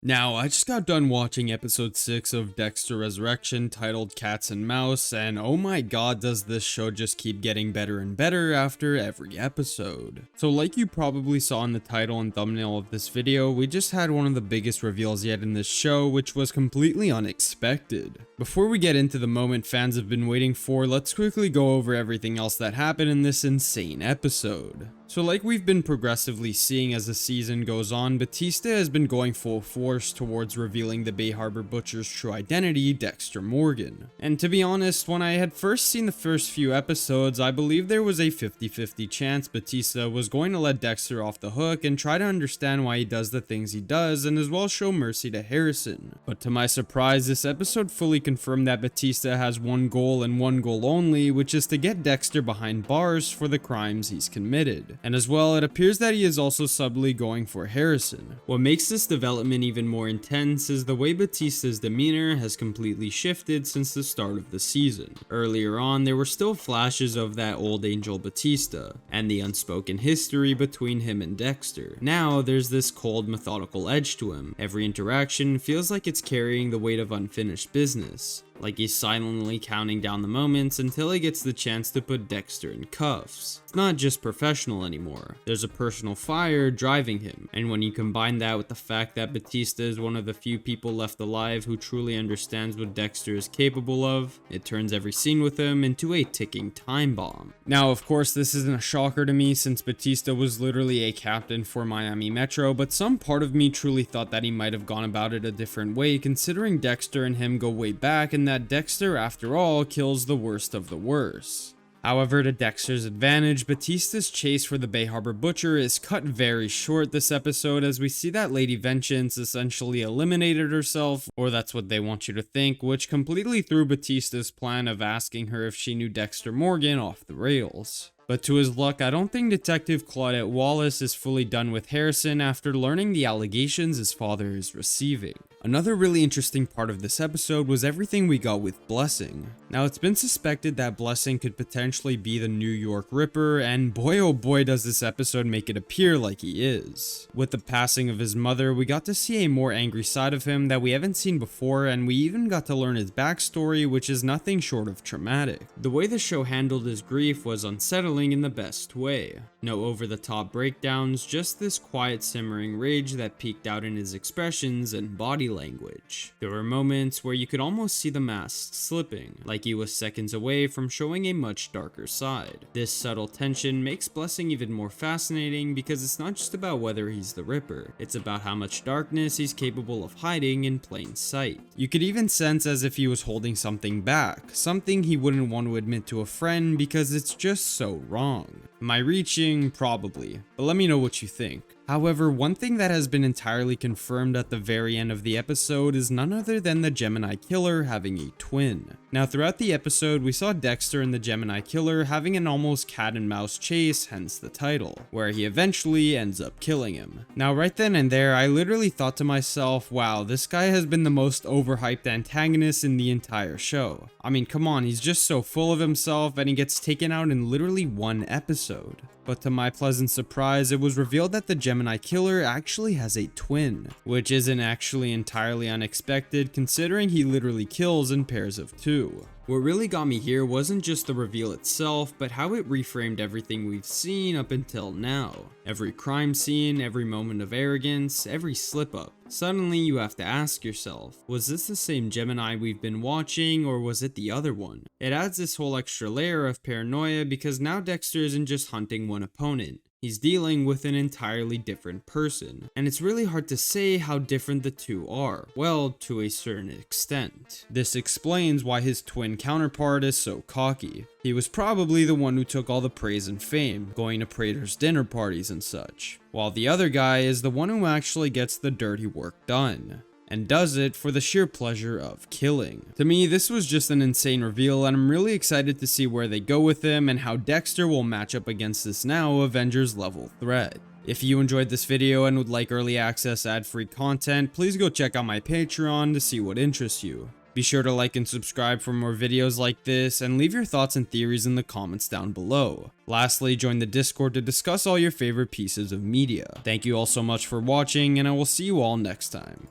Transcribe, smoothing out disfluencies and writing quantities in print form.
Now, I just got done watching episode 6 of Dexter Resurrection titled Cats and Mouse, and oh my god does this show just keep getting better and better after every episode. So like you probably saw in the title and thumbnail of this video, we just had one of the biggest reveals yet in this show, which was completely unexpected. Before we get into the moment fans have been waiting for, let's quickly go over everything else that happened in this insane episode. So like we've been progressively seeing as the season goes on, Batista has been going full force towards revealing the Bay Harbor Butcher's true identity, Dexter Morgan. And to be honest, when I had first seen the first few episodes, I believed there was a 50-50 chance Batista was going to let Dexter off the hook and try to understand why he does the things he does and as well show mercy to Harrison. But to my surprise, this episode fully confirmed that Batista has one goal and one goal only, which is to get Dexter behind bars for the crimes he's committed. And as well, it appears that he is also subtly going for Harrison. What makes this development even more intense is the way Batista's demeanor has completely shifted since the start of the season. Earlier on, there were still flashes of that old Angel Batista, and the unspoken history between him and Dexter. Now, there's this cold, methodical edge to him. Every interaction feels like it's carrying the weight of unfinished business. Like he's silently counting down the moments until he gets the chance to put Dexter in cuffs. It's not just professional anymore, there's a personal fire driving him, and when you combine that with the fact that Batista is one of the few people left alive who truly understands what Dexter is capable of, it turns every scene with him into a ticking time bomb. Now of course this isn't a shocker to me since Batista was literally a captain for Miami Metro, but some part of me truly thought that he might have gone about it a different way considering Dexter and him go way back and that Dexter, after all, kills the worst of the worst. However, to Dexter's advantage, Batista's chase for the Bay Harbor Butcher is cut very short this episode as we see that Lady Vengeance essentially eliminated herself, or that's what they want you to think, which completely threw Batista's plan of asking her if she knew Dexter Morgan off the rails. But to his luck, I don't think Detective Claudette Wallace is fully done with Harrison after learning the allegations his father is receiving. Another really interesting part of this episode was everything we got with Blessing. Now it's been suspected that Blessing could potentially be the New York Ripper, and boy oh boy does this episode make it appear like he is. With the passing of his mother, we got to see a more angry side of him that we haven't seen before, and we even got to learn his backstory, which is nothing short of traumatic. The way the show handled his grief was unsettling in the best way. No over-the-top breakdowns, just this quiet simmering rage that peeked out in his expressions and body language. There were moments where you could almost see the mask slipping, like he was seconds away from showing a much darker side. This subtle tension makes Blessing even more fascinating because it's not just about whether he's the Ripper, it's about how much darkness he's capable of hiding in plain sight. You could even sense as if he was holding something back, something he wouldn't want to admit to a friend because it's just so wrong. Am I reaching? Probably, but let me know what you think. However, one thing that has been entirely confirmed at the very end of the episode is none other than the Gemini Killer having a twin. Now throughout the episode, we saw Dexter and the Gemini Killer having an almost cat and mouse chase, hence the title, where he eventually ends up killing him. Now right then and there, I literally thought to myself, wow, this guy has been the most overhyped antagonist in the entire show. I mean, come on, he's just so full of himself and he gets taken out in literally one episode. But to my pleasant surprise, it was revealed that the Gemini Killer actually has a twin, which isn't actually entirely unexpected considering he literally kills in pairs of two. What really got me here wasn't just the reveal itself, but how it reframed everything we've seen up until now. Every crime scene, every moment of arrogance, every slip up. Suddenly you have to ask yourself, was this the same Gemini we've been watching or was it the other one? It adds this whole extra layer of paranoia because now Dexter isn't just hunting one opponent. He's dealing with an entirely different person, and it's really hard to say how different the two are, well, to a certain extent. This explains why his twin counterpart is so cocky. He was probably the one who took all the praise and fame, going to Prater's dinner parties and such, while the other guy is the one who actually gets the dirty work done. And does it for the sheer pleasure of killing. To me, this was just an insane reveal and I'm really excited to see where they go with him and how Dexter will match up against this now Avengers level threat. If you enjoyed this video and would like early access ad-free content, please go check out my Patreon to see what interests you. Be sure to like and subscribe for more videos like this and leave your thoughts and theories in the comments down below. Lastly, join the Discord to discuss all your favorite pieces of media. Thank you all so much for watching and I will see you all next time.